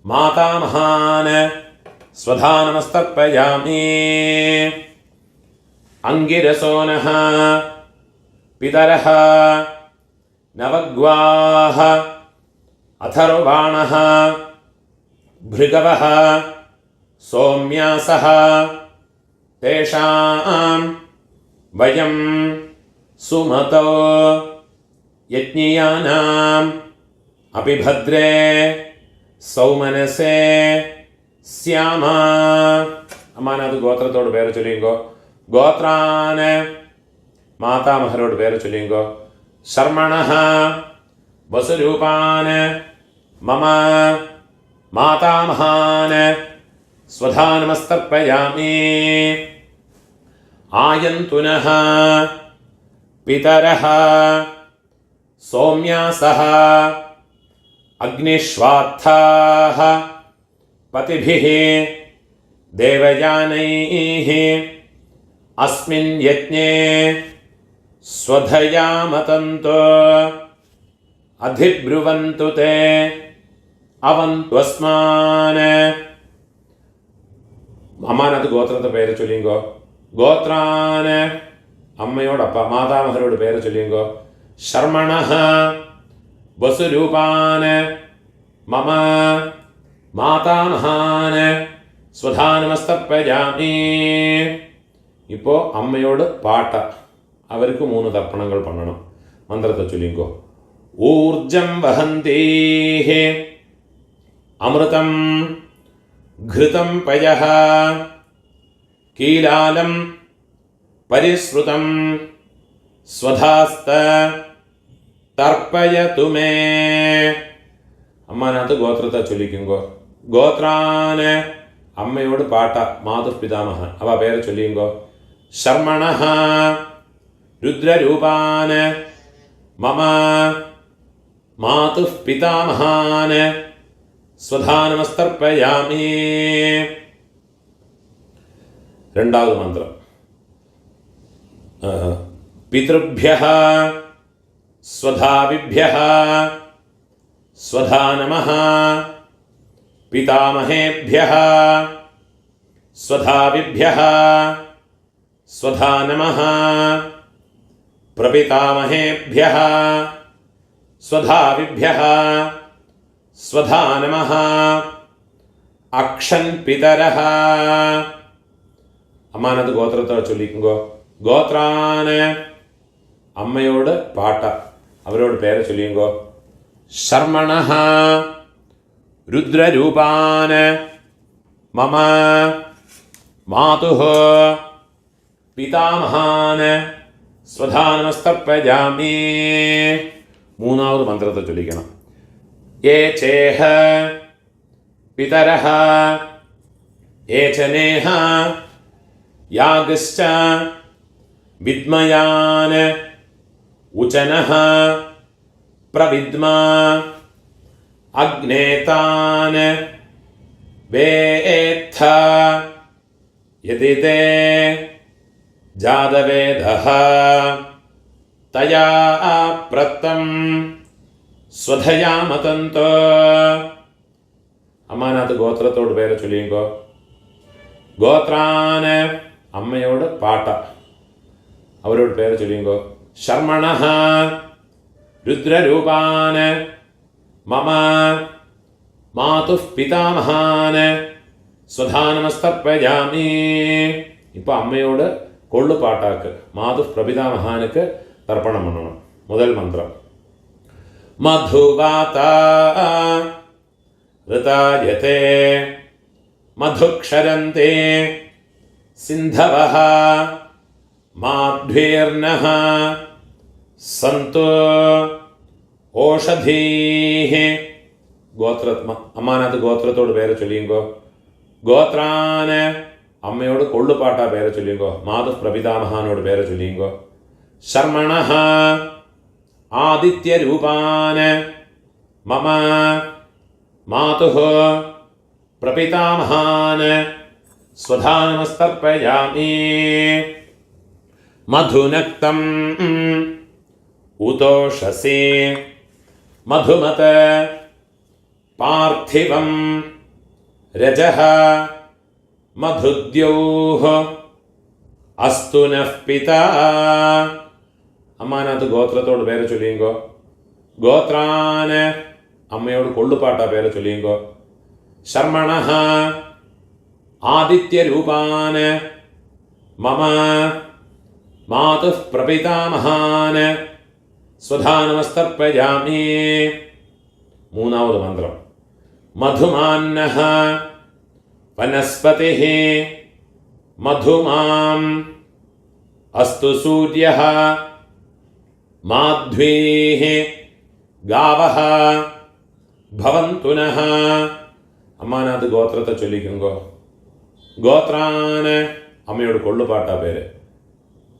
മാതാമഹാന് സ്വധാനമസ്തർപ്പയാമി അങ്കിരസോനഃ പിതരഃ നവഗ്വാः अथर्वाणः भृगवः सौम्यासः तेषां वयं सुमतो यज्ञियानाम् अभिभद्रे सौमनसे स्याम. അമ്മാനത് ഗോത്രത്തോട് പേര് ചൊല്ലിയുങ്കോ. ഗോത്രാന് മാതാമഹരോട് പേര് ചൊല്ലിയുങ്കോ. ശർമ്മണഃ വസുരൂപാന് മമ മാതാമഹാന് സ്വധാ നമസ്തർപ്പയാമി. ആയന്തു നഃ പിതരഃ സൗമ്യാസഃ അഗ്നിഷ്വാത്ഥാഃ പതിഭിഃ ദേവയാനൈഃ അസ്മിൻ യജ്ഞേ സ്വധയാ മതന്തു അധിബ്രുവന്തു തേ അവന്ത്വസ്മാൻ. അമ്മാനത്ത് ഗോത്രത്തെ പേര് ചൊല്ലിങ്കോ. ഗോത്രാന് അമ്മയോടപ്പ മാതാമഹരോട് പേര് ചൊല്ലിങ്കോ. ശർമ്മണഃ വസുരൂപാന് മമ മാതാമഹാന് സ്വധാ നമസ്തർപ്പയാമി. ഇപ്പോൾ അമ്മയോട് പാട്ട, അവർക്ക് 3 തർപ്പണങ്ങൾ പണണം. മന്ത്രത്തെ ചൊല്ലിങ്കോ. ഊർജം വഹന്തീഃ അമൃതം ഘൃതം പയഃ കീലാലം പരിശ്രുതം സ്വധാസ്ത തർപ്പയതു മേ. അമ്മാനത്ത് ഗോത്രത്തെ ചൊല്ലിക്കുങ്കോ. ഗോത്രാന് അമ്മയോട് പാട്ട, മാതുപിതാമഹ അവ പേരെ ചൊല്ലിയുങ്കോ. ശർമ്മണഃ രുദ്രരൂപാന് മമ മാതുഃ പിതാമഹാന് സ്വധാ നമസ്തർപ്പയാമി. രണ്ടാമത് മന്ത്രം. പിതൃഭ്യഃ സ്വധാവിഭ്യഃ സ്വധാ നമഃ. പിതാമഹേഭ്യഃ സ്വധാവിഭ്യഃ സ്വധാ നമഃ. പ്രപിതാമഹേഭ്യഃ സ്വധാവിഭ്യഃ സ്വധാ നമഃ. അക്ഷൻ പിതരഃ. അമ്മാനത് ഗോത്രത്തെ ചൊല്ലിക്കുങ്കോ. ഗോത്രാന് അമ്മയോട് പാട്ട, അവരോട് പേരെ ചൊല്ലിയുങ്കോ. ശർമ്മണഃ രുദ്രരൂപാന് മമ മാതുഃ പിതാമഹാന് സ്വധാ നമസ്തർപ്പയാമി. മൂന്നാമത് മന്ത്രത്തെ ചൊല്ലിക്കണം. യേ ചേഹ പിതരഃ യേ ച നേഹ യാഗശ്ച വിദ്മയാന് ഉചനഃ പ്രവിദ്മ അഗ്നേതാന് വേത്ഥ യതി തേ ജാതവേദഃ തയാ പ്രത്തം സ്വധയാ മതന്തു. അമ്മാനത്ത് ഗോത്രത്തോട് പേരെ ചൊല്ലിയുങ്കോ. ഗോത്രാന് അമ്മയോട് പാട്ട, അവരോട് പേര് ചൊല്ലിയുങ്കോ. ശർമ്മണഃ രുദ്രരൂപാന് മമ മാതുഃ പിതാമഹാന് സ്വധാ നമസ്തർപ്പയാമി. ഇപ്പൊ അമ്മയോട് കൊള്ളുപാട്ടാക്ക്, മാതുഃ പ്രപിതാമഹാനുക്ക് തർപ്പണം പണണം. മുതൽ മന്ത്രം. മധുവാതാ ഋതായതേ മധുക്ഷരന്തേ സിന്ധവഃ മാധ്വീർനഃ സന്തു ഓഷധീഃ. അമ്മാനത്ത് ഗോത്രത്തോട് പേരെ ചൊല്ലിയുങ്കോ. ഗോത്രാന് അമ്മയോട് കൊള്ളുപാട്ട പേരെ ചൊല്ലിയുങ്കോ. മാതുഃ പ്രപിതാമഹാനോട് പേരെ ചൊല്ലിയുങ്കോ. ശർമ്മണഃ ആദിത്യരൂപാന് മമ മാതുഃ പ്രപിതാമഹാന് സ്വധാ നമസ്തർപ്പയാമി. മധുനക്തം ഉതോഷസി മധുമത് പാർത്ഥിവം രജഃ മധുദ്യൗഃ അസ്തു നഃ പിതാ. അമ്മാനത്ത് ഗോത്രത്തോട് പേരെ ചൊല്ലിയുങ്കോ. ഗോത്രാന് അമ്മയോട് കൊള്ളുപാട്ട പേരെ ചൊല്ലിയുങ്കോ. ശർമ്മണഃ ആദിത്യരൂപാന് മമ മാതുഃ പ്രപിതാമഹാന് സ്വധാ നമസ്തർപ്പയാമി. മൂന്നാമത് മന്ത്രം. മധുമാന്നഃ വനസ്പതിഃ മധുമാം അസ്തു സൂര്യഃ മാധ്വീഃ ഗാവഃ ഭവന്തു നഃ. അമ്മാനത്ത് ഗോത്രത്തെ ചൊല്ലിക്കുങ്കോ. ഗോത്രാന് അമ്മയോട് കൊള്ളുപാട്ടാ പേര്.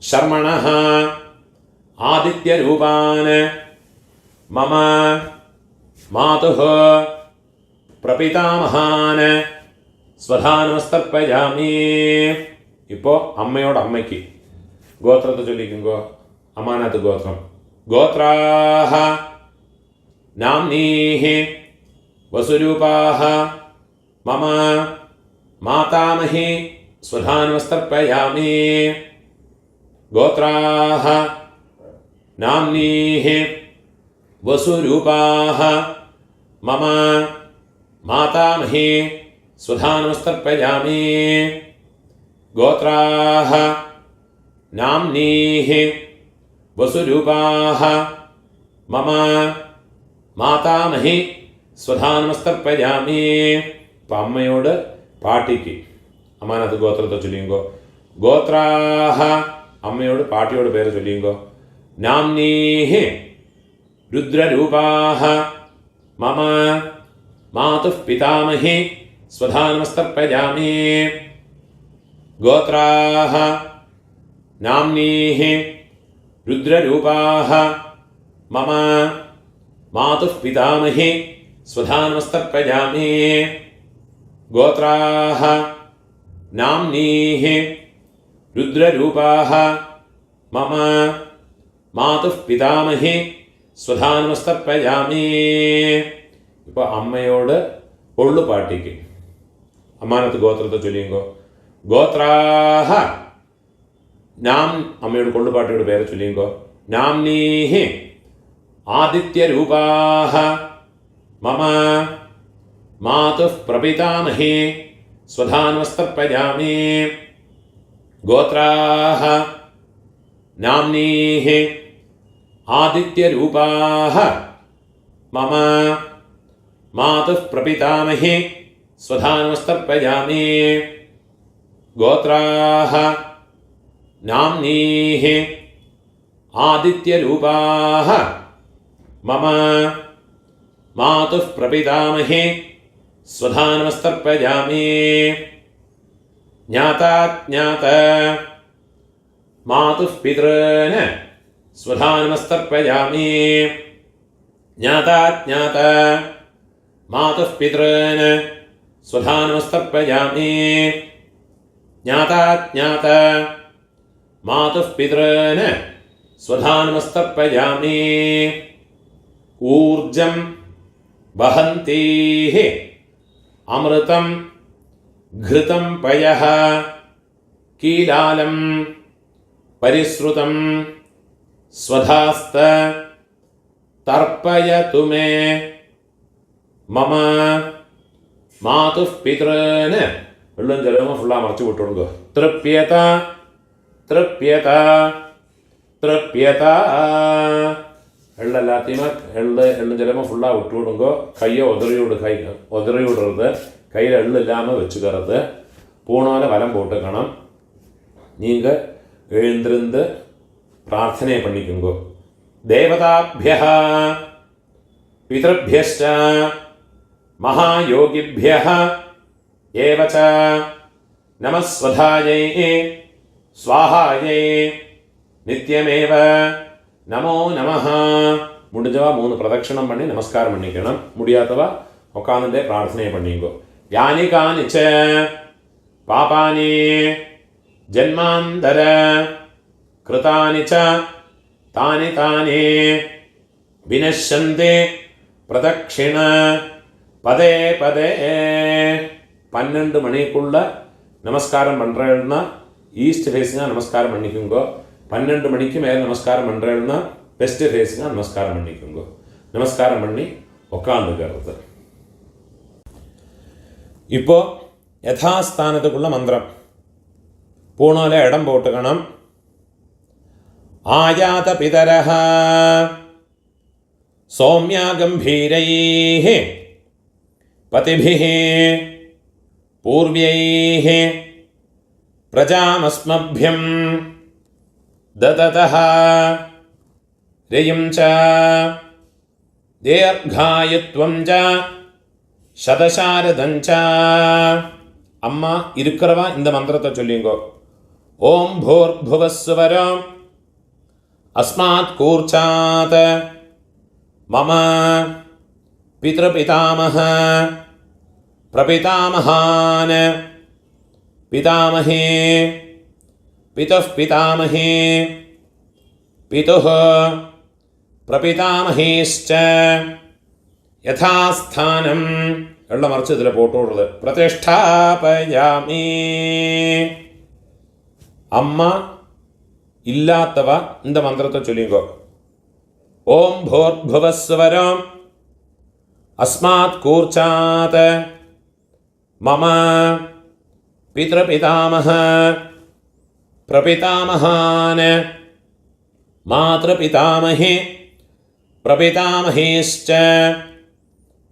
ശർമ്മണഃ ആദിത്യരൂപാന് മമ മാതുഃ പ്രപിതാമഹാന് സ്വധാനമസ്തർപ്പയാമി. ഇപ്പോൾ അമ്മയോട് അമ്മയ്ക്ക് ഗോത്രത്തെ ചൊല്ലിക്കുമ്പോ അമ്മാനത്ത് ഗോത്രം. ഗോത്രാഹ നാംനീഃ വസുരൂപാഹ മമ മാതാമഹി സ്വധാനമസ്തർപ്പയാമി. ഗോത്രാഹ നാംനീഃ വസുരൂപാഹ മമ മാതാമഹി സ്വധാനമസ്തർപ്പയാമി. ഗോത്രാഹ നാംനീഃ വസുരൂപാഹ മമ മാതാമഹി സ്വധാനമസ്തർപ്പയാമി. അപ്പം അമ്മയോട് പാട്ടിക്ക് അമ്മാനത്ത് ഗോത്രത്തെ ചൊല്ലിയുങ്കോ. ഗോത്രാഹ അമ്മയോട് പാട്ടിയോട് പേര് ചൊല്ലിയുങ്കോ. നാംനീഃ രുദ്രരൂപാഹ മമ മാതുഃ പിതാമഹി സ്വധാനമസ്തർപ്പയാമി. ഗോത്രാഹ നാംനീഃ രുദ്രരൂപാഹ മമ മാതുഃ പിതാമഹി സ്വധാനമസ്തർപ്പയാമി. ഗോത്രാഹ നാംനീഃ രുദ്രരൂപാഹ മമ മാതുഃ പിതാമഹി സ്വധാനമസ്തർപ്പയാമി. ഇപ്പോൾ അമ്മയോട് കൊള്ളുപാട്ടിക്ക് അമ്മാനത്ത് ഗോത്രത്തെ ചൊല്ലിയുങ്കോ. ഗോത്രാഹ നാം അമ്മയോട് കൊള്ളുപാട്ടിയുടെ പേരെ ചൊല്ലിയുങ്കോ. നാംനീഃ ആദിത്യരൂപാഹ മമ മാതുഃ പ്രപിതാമഹി സ്വധാനമസ്തർപ്പയാമി. ഗോത്രാഹ നാംനീഃ ആദിത്യരൂപാഹ മമ മാതുഃ പ്രപിതാമഹി സ്വധാനമസ്തർപ്പയാമി. ഗോത്രാഹ നാംനീഃ ആദിത്യരൂപാഹ മമ മാതുഃ പ്രപിതാമഹി സ്വധാനമസ്തർപ്പയാമി. ജ്ഞാതാജ്ഞാത മാതുഃ പിതॄന് സ്വധാനമസ്തർപ്പയാമി. ജ്ഞാതാജ്ഞാത മാതുഃ പിതॄന് സ്വധാനമസ്തർപ്പയാമി. ജ്ഞാതാജ്ഞാത മാതുഃ പിതॄന് സ്വധാനമസ്തർപ്പയാമി. ഊർജം വഹന്തീഃ അമൃതം ഘൃതം പയഃ കീലാലം പരിശ്രുതം സ്വധാസ്ത തർപ്പയതു മേ മമ മാതുഃ പിതॄന്. വെള്ളം ജലമോ ഫുള്ളാ മറച്ചു വിട്ടുകൊടുക്കുക. തൃപ്യത തൃപ്യത തൃപ്യത. എള്ളെല്ലാத்தையுமே എള്ളും ജലമോ ഫുള്ളാ விட்டு விடுங்கோ. கையை உதறி விடுறது. கையில் எள்ளு இல்லாமல் வச்சுக்கிறது. பூணால வலம் போட்டுக்கணும். நீங்கள் எழுந்திருந்து பிரார்த்தனை பண்ணிக்குங்கோ. தேவதாபியः பிதృभ्यश्च மகாயோகிभ्यः ஏவ ச நமः ஸ்வதாயை ஸ்வாஹாயை நித்யமேவ நமோ நமः. முடிஞ்சவா 3 பிரதட்சணம் பண்ணி நமஸ்காரம் பண்ணிக்கணும். முடியாதவா உட்காந்துட்டே பிரார்த்தனை பண்ணிங்கோ. யானி கானிச்ச பாபானி ஜன்மாந்தர கிருதானி ச தானி தானி வினஷ்யந்தே பிரதட்சிண பதே பதே. 12 மணிக்குள்ள நமஸ்காரம் பண்ணுறேன்னா ஈஸ்ட் ஃபேஸிங்காக நமஸ்காரம் பண்ணிக்குங்கோ. 12 மணிக்கு மேலே நமஸ்காரம் பண்ணுறேன்னா வெஸ்ட் ஃபேஸிங்காக நமஸ்காரம் பண்ணிக்குங்கோ. நமஸ்காரம் பண்ணி உட்காந்துக்கிறது. இப்போ யഥാസ്ഥാനத்துக்குள்ள மந்திரம் பூணோல இடம் போட்டுக்கணும். ஆயாத பிதரஹ சௌமியா கம்பீரைः பதிபிः பூர்வைः பிரஜாமஸ்மभ्यं ददतः रयिं च दीर्घायुत्वं च शतशारदं च அம்மா இருக்கிறவா இந்த மந்திரத்தை சொல்லிங்கோ. ஓம் பூர்புவஸ்வரம் அஸ்மாத் கூர்ச்சாத் மம பித்ருபிதாமஹ பிரபிதாமஹான் பிதாமஹே பிதுः பிதாமஹே பிதுः பிரபிதாமஹேश्च யதாஸ்தானம் எல்லாம் மறைச்சு இதில் போட்டு விடுறது. பிரதிஷ்டாபயாமி. அம்மா இல்லாதவா இந்த மந்திரத்தை சொல்லிங்கோ. ஓம் பூர்புவஸ்வரம் அஸ்மாத் கூர்ச்சாத் மம பித்ருபிதாமஹ பிரபிதாமஹான் மாத்ருபிதாமஹே பிரபிதாமஹேश्च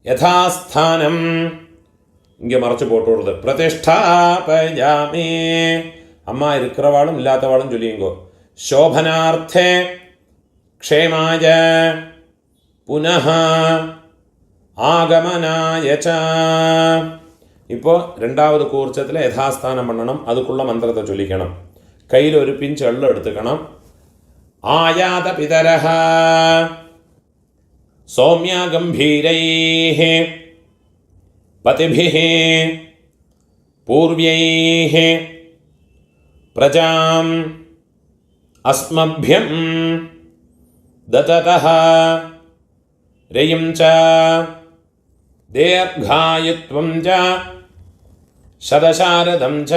யதாஸ்தானம் இங்கே மறைச்சு போட்டு விடுறது. பிரதிஷ்டாபயாமி. அம்மா இருக்கிறவாளும் இல்லாதவாளும் சொல்லிங்கோ. சோபனார்த்தே க்ஷேமாய புனः ஆகமனாய ச. இப்போ ரெண்டாவது கூர்ச்சத்தில் யதாஸ்தானம் பண்ணணும். அதுக்குள்ள மந்திரத்தை சொல்லிக்கணும். கையில் ஒரு பிஞ்ச் எள்ளு எடுத்துக்கணும். ஆயாத பிதரஹ சௌமியா கம்பீரைः பதிபிः பூர்வ்யைः பிரஜாம் அஸ்மभ्यं ददतः रयिं च दीर्घायुत्वं च शतशारदं च.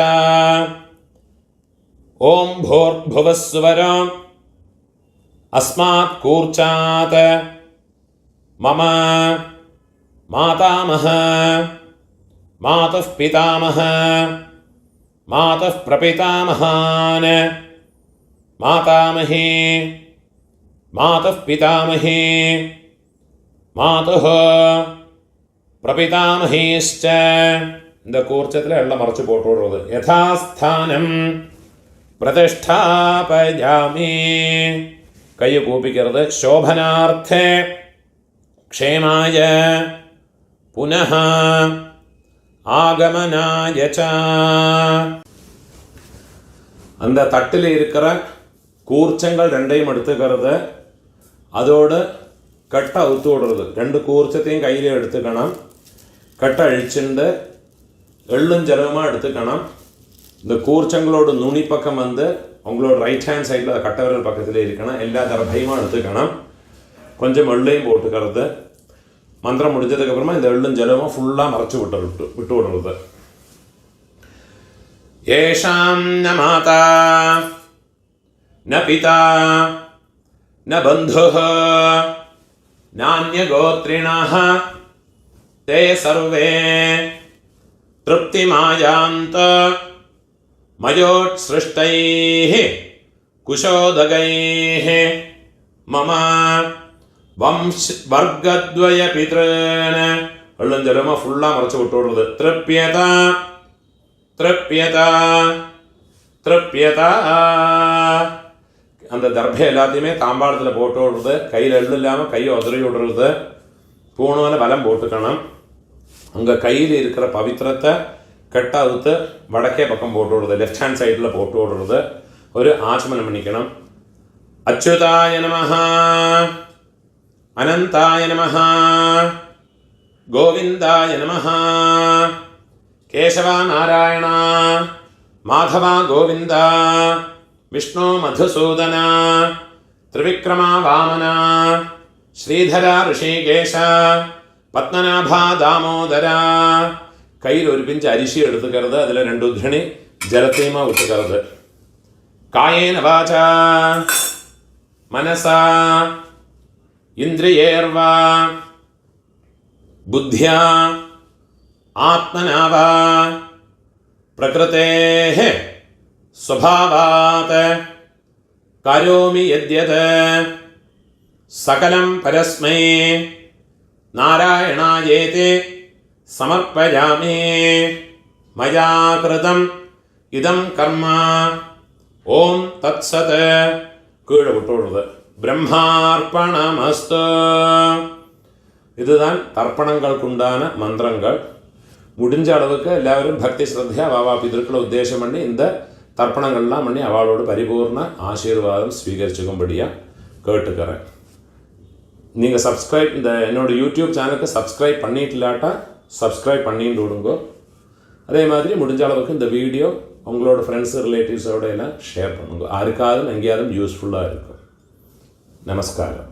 ॐ भूर्भुवस्वरम् अस्मात् कूर्चात् मम मातामह मातुः पितामह मातुः प्रपितामहान् मातामहे मातुः पितामहे मातुः प्रपितामहेश्च. இந்த கூர்ச்சத்தில் எல்லாம் மறைச்சு போட்டு விடுறது. யதாஸ்தானம் பிரதிஷ்டாபயாமி. கையை கூப்பிக்கிறது. சோபனார்த்தே க்ஷேமாய புனः ஆகமனாய ச. அந்த தட்டில் இருக்கிற கூர்ச்சங்கள் ரெண்டையும் எடுத்துக்கிறது. அதோடு கட்டை அவுத்து விடுறது. ரெண்டு கூர்ச்சத்தையும் கையில் எடுத்துக்கணும். கட்டை அழிச்சுண்டு எள்ளும் ஜலமாக எடுத்துக்கணும். இந்த கூர்ச்சங்களோட நுனி பக்கம் வந்து உங்களோட ரைட் ஹேண்ட் சைடில் அதை கட்டை விரல் பக்கத்தில் இருக்கணும். எல்லா தரப்பையுமா எடுத்துக்கணும். கொஞ்சம் எள்ளையும் போட்டுக்கிறது. மந்திரம் முடிஞ்சதுக்கப்புறமா இந்த எள்ளும் ஜலமாக ஃபுல்லாக மறைச்சி விட்டு விடுறது. ஏஷாம் ந மாதா ந பிதா ந பந்துः நான்யகோத்ரிணः தே சர்வே திருப்திமாயாந்த மயோத்ஸ்ருஷ்டைः குஷோதகைः மம வர்க்கத்வய பித்ருன். எள்ளுஞ்சலமா ஃபுல்லாக மறைச்சு விட்டு விடுறது. திருப்யதா திருப்யதா திருப்யதா. அந்த தர்பை எல்லாத்தையுமே தாம்பாளத்தில் போட்டு விடுறது. கையில் எள்ளு இல்லாமல் கையை உதறி விடுறது. பூணூல பலம் போட்டுக்கணும். அங்கே கையில் இருக்கிற பவித்திரத்தை கட்டை அவுத்து வடக்கே பக்கம் போட்டு விடுறது. லெஃப்ட் ஹேண்ட் சைடில் போட்டு விடுறது. ஒரு ஆச்சமனம் பண்ணிக்கணும். அச்சுதாய நமஹ அனந்தாய நமஹ கோவிந்தாய நமஹ கேசவா நாராயணா மாதவா கோவிந்தா விஷ்ணு மதுசூதனா திரிவிக்ரமா வாமனா ஸ்ரீதரா ரிஷிகேஷ பத்மநாபா தாமோதரா. கையில் ஒரு பிஞ்சு அரிசி எடுத்துக்கிறது. அதில் 2 உத்ரணி ஜலத்தையுமா விட்டுக்கிறது. காயேன வாசா மனசா இந்திரியேர்வா புத்தியா ஆத்மனாவா பிரகிருதேஹ ஸ்வபாவாத் கரோமி யத்யத் சகலம் பரஸ்மை நாராயணாயேதி சமர்ப்பயாமி. மயா கிருதம் இதம் கர்ம ஓம் தத் சத். கீழே விட்டு விடுறது. பிரம்மார்ப்பணமஸ்து. இதுதான் தர்ப்பணங்களுக்குண்டான மந்திரங்கள். முடிஞ்ச அளவுக்கு எல்லாரும் பக்தி ஸ்ரத்தையாக வாவா பிதற்களை உத்தேசம் பண்ணி இந்த தர்ப்பணங்கள்லாம் பண்ணி அவளோட பரிபூர்ண ஆசீர்வாதம் ஸ்வீகரிச்சுக்கும்படியாக கேட்டுக்கிறேன். நீங்கள் சப்ஸ்கிரைப் இந்த என்னோடய யூடியூப் சேனலுக்கு சப்ஸ்கிரைப் பண்ணிட்டு இல்லாட்டா சப்ஸ்கிரைப் பண்ணிட்டு விடுங்க. அதே மாதிரி முடிஞ்ச அளவுக்கு இந்த வீடியோ உங்களோட ஃப்ரெண்ட்ஸு ரிலேட்டிவ்ஸோட எல்லாம் ஷேர் பண்ணுங்க. யாருக்காவது எங்கேயாவது யூஸ்ஃபுல்லாக இருக்கும். நமஸ்காரம்.